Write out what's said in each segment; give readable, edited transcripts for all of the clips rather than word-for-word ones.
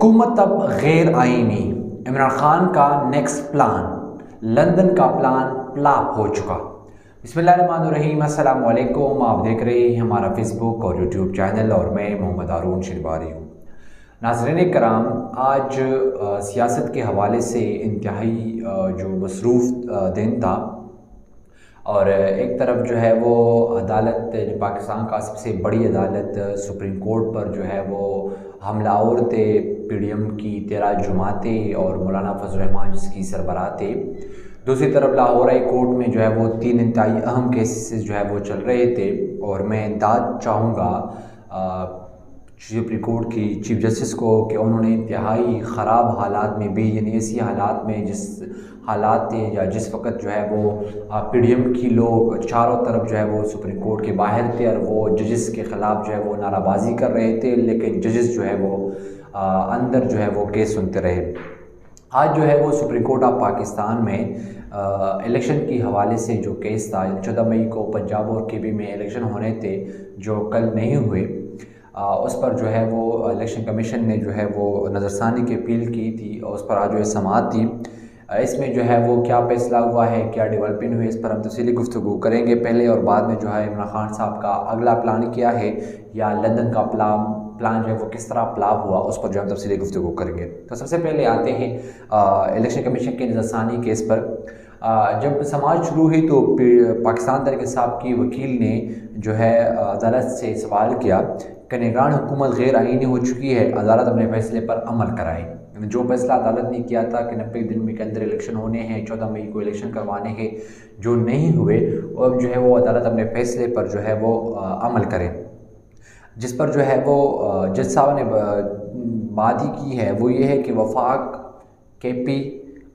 हुकूमत अब गैर आईनी, इमरान खान का नेक्स्ट प्लान, लंदन का प्लान फ्लॉप हो चुका। बिस्मिल्लाहिर्रहमानिर्रहीम, अस्सलाम वालेकुम। आप देख रहे हैं हमारा फेसबुक और यूट्यूब चैनल और मैं मोहम्मद हारून शिरवारी हूँ। नाज़रीन कराम, आज सियासत के हवाले से इंतहाई जो मसरूफ़ दिन था और एक तरफ जो है वो अदालत, पाकिस्तान का सबसे बड़ी अदालत सुप्रीम कोर्ट पर जो है वो हमलावर थे। PDM की 13 जमातें और मौलाना फजल रहमान जिसकी सरबराह थे। दूसरी तरफ लाहौर हाई कोर्ट में जो है वो 3 इंतहाई अहम केसेस जो है वो चल रहे थे और मैं दाद चाहूँगा सुप्रीम कोर्ट की चीफ जस्टिस को कि उन्होंने इंतहाई ख़राब हालात में भी, यानी ऐसी हालात में जिस हालात थे या जिस वक्त जो है वो PDM की लोग चारों तरफ जो है वो सुप्रीम कोर्ट के बाहर थे और वो जजेस के ख़िलाफ़ जो है वो नाराबाजी कर रहे थे, लेकिन जजेस जो है वो अंदर जो है वो केस सुनते रहे। आज जो है वो सुप्रीम कोर्ट ऑफ पाकिस्तान में इलेक्शन के हवाले से जो केस था, 14 मई को पंजाब और KB में इलेक्शन होने थे जो कल नहीं हुए, उस पर जो है वो इलेक्शन कमीशन ने जो है वो नज़रसानी की अपील की थी और उस पर आज जो है समाअत थी। इसमें जो है वो क्या फैसला हुआ है, क्या डेवलपमेंट हुई, इस पर हम तफसीली गुफ्तगू करेंगे पहले, और बाद में जो है इमरान खान साहब का अगला प्लान क्या है या लंदन का प्लान जो है वो किस तरह फ्लॉप हुआ, उस पर जो हम तफसीली गुफ्तगू करेंगे। तो सबसे पहले आते हैं इलेक्शन कमीशन के नज़रसानी केस पर। जब समाज शुरू हुई तो पाकिस्तान तहरीक इंसाफ की वकील ने जो है अदालत से सवाल किया कि निगरान हुकूमत गैर आईनी हो चुकी है, अदालत अपने फैसले पर अमल कराए। जो फैसला अदालत ने किया था कि 90 दिन के अंदर इलेक्शन होने हैं, 14 मई को इलेक्शन करवाने हैं, जो नहीं हुए, अब जो है वो अदालत अपने फैसले पर जो है वो अमल करे। जिस पर जो है वो जज साहब ने बात ही की है वो ये है कि वफाक, KP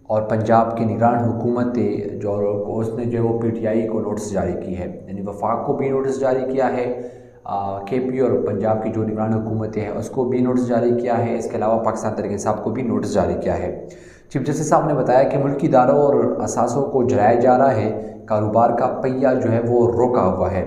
और पंजाब की निगरान हुकूमत जो उसने जो है वो PTI को नोटिस जारी की है, यानी वफाक को भी नोटिस जारी किया है, KP और पंजाब की जो निगरान हुकूमतें हैं उसको भी नोटिस जारी किया है। इसके अलावा पाकिस्तान तहरीक इंसाफ को भी नोटिस जारी किया है। चीफ जस्टिस साहब ने बताया कि मुल्की इदारों और असासों को जलाया जा रहा है, कारोबार का पहिया जो है वो रोका हुआ है।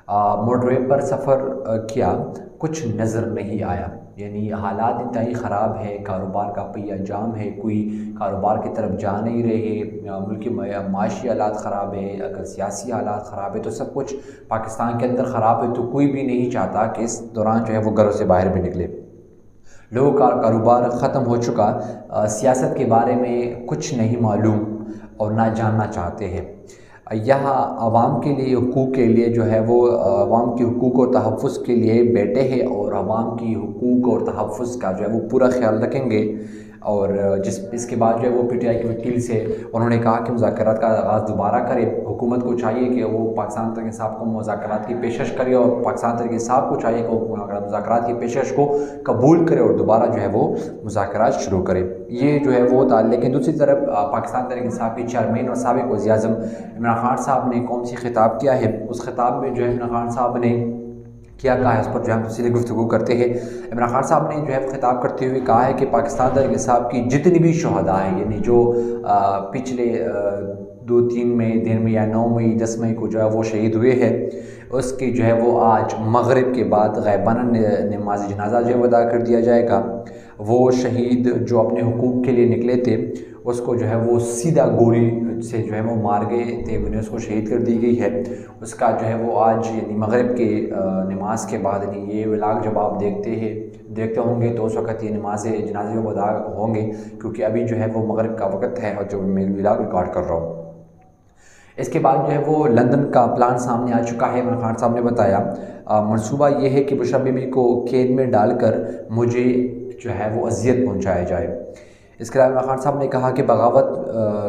मोटरवे पर सफ़र किया, कुछ नज़र नहीं आया, यानी हालात इंतहाई ख़राब है, कारोबार का पहिया जाम है, कोई कारोबार की तरफ जा नहीं रहे, मुल्क की माशी हालात ख़राब है, अगर सियासी हालात ख़राब है तो सब कुछ पाकिस्तान के अंदर ख़राब है, तो कोई भी नहीं चाहता कि इस दौरान जो है वो घरों से बाहर भी निकले। लोगों का कारोबार ख़त्म हो चुका, सियासत के बारे में कुछ नहीं मालूम और ना जानना चाहते हैं। यहाँ आवाम के लिए, हुकूक़ के लिए जो है वो आवाम की हुकूक़ और तहफ़्फ़ुज़ के लिए बैठे हैं और आवाम की हुकूक़ और तहफ़्फ़ुज़ का जो है वो पूरा ख्याल रखेंगे। और इसके बाद जो है वो PTI के वकील से उन्होंने कहा कि मुज़ाकरात का आगाज़ दोबारा करे। हुकूमत को चाहिए कि वो पाकिस्तान तहरीक इंसाफ को मुज़ाकरात की पेशकश करे और पाकिस्तान तहरीक इंसाफ को चाहिए कि वो मुज़ाकरात की पेशकश को कबूल करे और दोबारा जो है वो मुज़ाकरात शुरू करे। ये जो है वो था। लेकिन दूसरी तरफ पाकिस्तान तहरीक इंसाफ के चेयरमैन और साबिक़ वज़ीर-ए-आज़म इमरान खान साहब ने कौम से खिताब किया है, उस खिताब में जो है इमरान खान साहब ने क्या कहा है उस पर जो हम तफसीली गुफ्तगू करते हैं। इमरान खान साहब ने जो है खिताब करते हुए कहा है कि पाकिस्तान तहरीक इंसाफ की जितनी भी शहदा हैं, यानी जो पिछले 2-3 दिन में या 9 मई 10 मई को जो है वो शहीद हुए हैं, उसकी जो है वो आज मगरिब के बाद ग़ाइबाना नमाज जनाजा जो है अदा कर दिया जाएगा। वो शहीद जो अपने हुकूक़ के लिए निकले थे उसको जो है वो सीधा गोली से जो है वो मार गए थे, उन्हें उसको शहीद कर दी गई है। उसका जो है वो आज यानी मगरिब के नमाज के बाद, यानी ये व्लॉग जब आप देखते होंगे तो उस वक़्त ये नमाज जनाजे अदा होंगे, क्योंकि अभी जो है वो मगरिब का वक़्त है और जो मैं व्लॉग रिकॉर्ड कर रहा हूँ। इसके बाद जो है वो लंदन का प्लान सामने आ चुका है। इमरान खान साहब ने बताया मंसूबा ये है कि बुशरा बीबी को कैद में डालकर मुझे जो है वो अजियत पहुँचाया जाए। इसके अलावा इमरान खान साहब ने कहा कि बगावत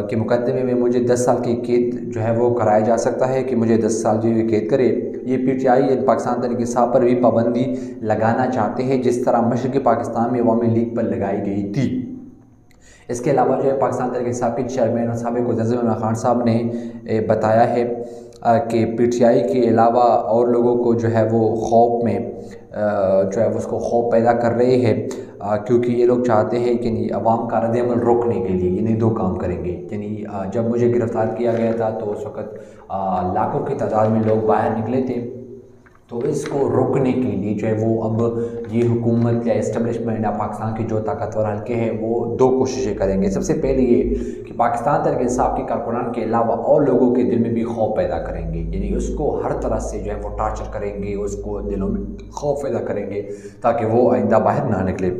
के मुकदमे में मुझे 10 साल की कैद जो है वो कराया जा सकता है कि मुझे 10 साल जो कैद करे। ये PTI पाकिस्तान तहरीक इंसाफ पर भी पाबंदी लगाना चाहते हैं जिस तरह मशरक़ी पाकिस्तान में अवामी लीग पर लगाई गई थी। इसके अलावा जो है पाकिस्तान तहरीक इंसाफ के चेयरमैन और साबिक़ वज़ीर इमरान खान साहब ने बताया है कि PTI के अलावा और लोगों को जो है वो खौफ में जो है उसको खौफ पैदा कर रहे हैं, क्योंकि ये लोग चाहते हैं कि नहीं अवाम का रद्द-ए-अमल रोकने के लिए ये नहीं 2 काम करेंगे। यानी जब मुझे गिरफ़्तार किया गया था तो उस वक़्त लाखों की तादाद में लोग बाहर निकले थे تو اس کو روکنے کے لیے جو ہے وہ اب یہ حکومت یا اسٹیبلشمنٹ یا پاکستان کے جو طاقتور حلقے ہیں وہ دو کوششیں کریں گے۔ سب سے پہلے یہ کہ پاکستان تحریک انصاف کے کارکنان کے علاوہ اور لوگوں کے دل میں بھی خوف پیدا کریں گے، یعنی اس کو ہر طرح سے جو ہے وہ ٹارچر کریں گے، اس کو دلوں میں خوف پیدا کریں گے تاکہ وہ آئندہ باہر نہ نکلے۔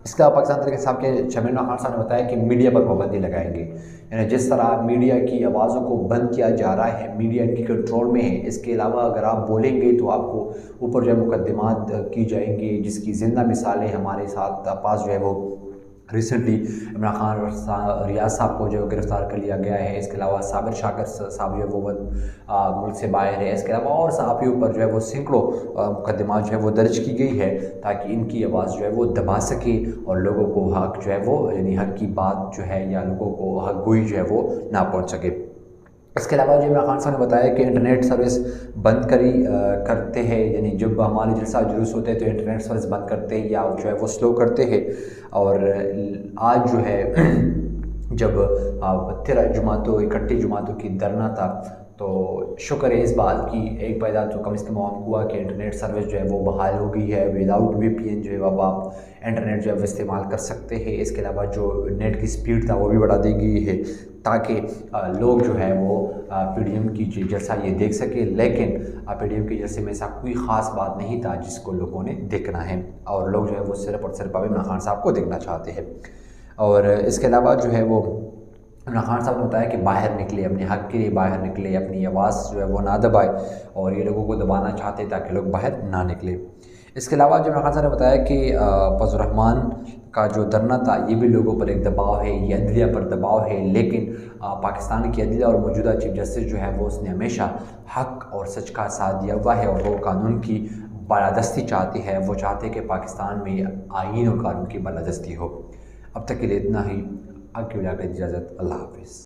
اس کے علاوہ پاکستان تحریک انصاف کے شمیم خان صاحب نے بتایا کہ میڈیا پر پابندی لگائیں گے، یعنی جس طرح میڈیا کی آوازوں کو بند کیا جا رہا ہے، میڈیا ان کی کنٹرول میں ہے، اس کے علاوہ اگر آپ بولیں گے تو آپ کو اوپر جو ہے مقدمات کی جائیں گی، جس کی زندہ مثالیں ہمارے ساتھ پاس جو ہے وہ ریسنٹلی عمران خان ریاض صاحب کو جو گرفتار کر لیا گیا ہے۔ اس کے علاوہ صابر شاکر صاحب جو ہے وہ ملک سے باہر ہے۔ اس کے علاوہ اور صحافیوں پر جو ہے وہ سینکڑوں مقدمات جو ہے وہ درج کی گئی ہے تاکہ ان کی آواز جو ہے وہ دبا سکے اور لوگوں کو حق جو ہے وہ یعنی حق کی بات جو ہے یا لوگوں کو حق گوئی جو ہے وہ نہ پہنچ سکے۔ اس کے علاوہ جو عمران خان صاحب نے بتایا کہ انٹرنیٹ سروس بند کرتے ہیں، یعنی جب ہمارے جلسہ جلوس ہوتے ہیں تو انٹرنیٹ سروس بند کرتے ہیں یا جو ہے وہ سلو کرتے ہیں، اور آج جو ہے جب 13 جماعتوں اکٹھی جماعتوں کی دھرنا تھا تو شکر ہے اس بات کی، ایک پیدا تو کم از کم ہوا کہ انٹرنیٹ سروس جو ہے وہ بحال ہو گئی ہے، وداؤٹ VPN جو ہے اب آپ انٹرنیٹ جو ہے وہ استعمال کر سکتے ہیں۔ اس کے علاوہ جو نیٹ کی سپیڈ تھا وہ بھی بڑھا دی گئی ہے تاکہ لوگ جو ہے وہ PDM کی جلسہ یہ دیکھ سکے، لیکن PDM کے جلسے میں ایسا کوئی خاص بات نہیں تھا جس کو لوگوں نے دیکھنا ہے، اور لوگ جو ہے وہ صرف اور صرف عمران خان صاحب کو دیکھنا چاہتے ہیں۔ اور اس کے علاوہ جو ہے وہ عمران خان صاحب نے بتایا کہ باہر نکلے، اپنے حق کے لیے باہر نکلے، اپنی آواز جو ہے وہ نہ دبائے، اور یہ لوگوں کو دبانا چاہتے تاکہ لوگ باہر نہ نکلے۔ اس کے علاوہ جو عمران خان صاحب نے بتایا کہ فضل الرحمان کا جو دھرنا تھا یہ بھی لوگوں پر ایک دباؤ ہے، یہ عدلیہ پر دباؤ ہے، لیکن پاکستان کی عدلیہ اور موجودہ چیف جسٹس جو ہے وہ اس نے ہمیشہ حق اور سچ کا ساتھ دیا ہوا ہے، اور وہ قانون کی بالادستی چاہتی ہے، وہ چاہتے ہیں کہ پاکستان میں آئین اور قانون کی بالادستی ہو۔ اب تک کے لیے اتنا ہی، آگے اجازت، اللہ حافظ۔